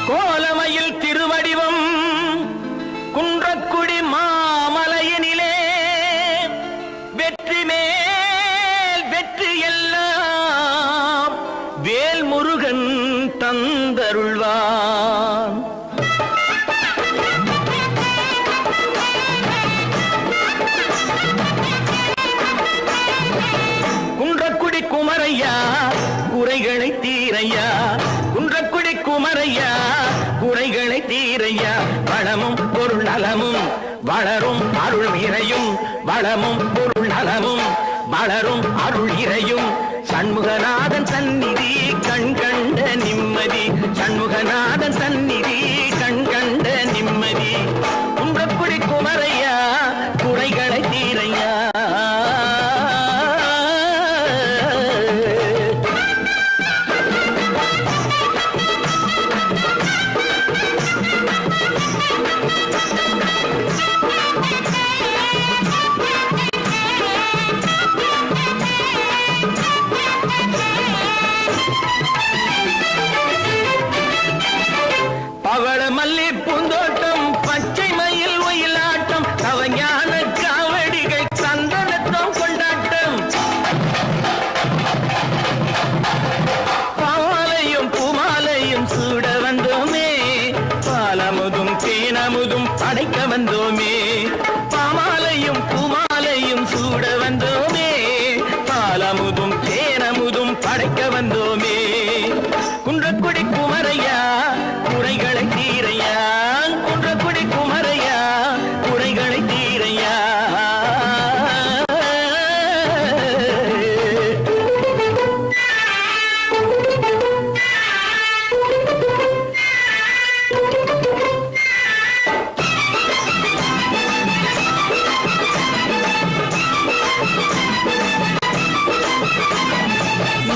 கோலமையில் திருவடிவம் குன்றக்குடி மாமலையினிலே வெற்றி மேல் வெற்றி எல்லாம் வேல் முருகன் தந்தருள்வான். குன்றக்குடி குமரையா குறைகளை தீரையா, குன்றக்குடி குமரையா குறைகளை தீரையா. வளமும் பொருள் நலமும் வளரும் அருள் இறையும், வளமும் பொருள் நலமும் வளரும் அருள் இறையும். சண்முகநாதன் சந்நிதி கண் கண்ட நிம்மதி, சண்முகநாதன் சந்நிதி கண் கண்ட நிம்மதி. குன்றக்குடி குமரையா குறைகளை தீரையா. பவள மல்லி பூந்தோட்டம் பச்சை மயில் ஒயிலாட்டம் கவஞான காவடிகள் சந்தனத்தம் கொண்டாட்டம். பாலையும் பூமாலையும் சூட வந்தோமே, பாலமுதும் தேனமுதும் படைக்க வந்தோமே. பாமாலையும் பூமாலையும் சூட வந்தோமே, பாலமுதும் தேனமுதும் படைக்க வந்தோமே. குன்றக்குடி குமரையா குறைகளை தீரையா, குன்றக்குடி குமரையா குறைகளை தீரையா.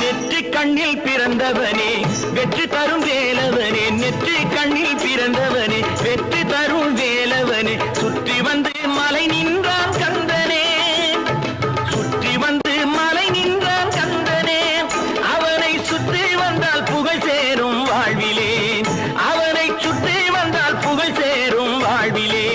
நெற்றி கண்ணில் பிறந்தவனே வெற்றி தரும் வேலவனே, நெற்றி கண்ணில் பிறந்தவனே வெற்றி தரும் வேலவனே. சுற்றி வந்து மலை நின்றான் கந்தனே, சுற்றி வந்து மலை நின்றான் கந்தனே. அவனை சுற்றி வந்தால் புகழ் சேரும் வாழ்விலே, அவனை சுற்றி வந்தால் புகழ் சேரும் வாழ்விலே.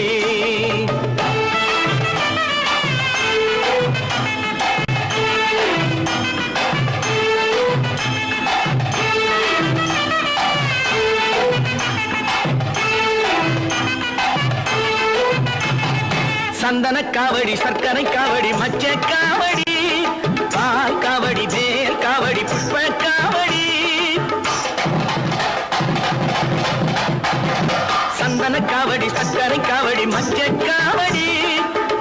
சந்தன காவடி சர்க்கரை காவடி மச்ச காவடி பால் காவடி வேல் காவடி புஷ்ப காவடி. சந்தன காவடி சர்க்கரை காவடி மச்ச காவடி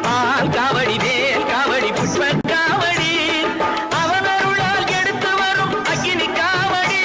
பால் காவடி வேல் காவடி புஷ்ப காவடி. அவன் அருளால் எடுத்து வரும் அக்கினி காவடி.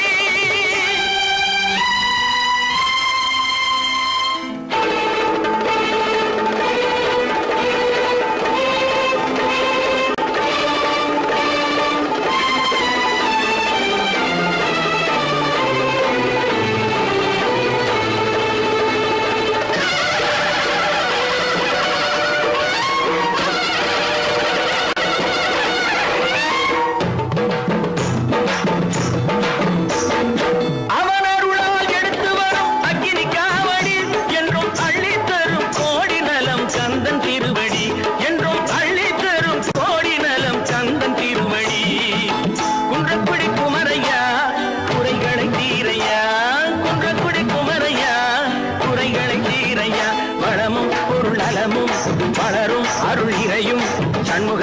வளமும் பொருள் நலமும் வளரும் அருள் இறையும். சண்முக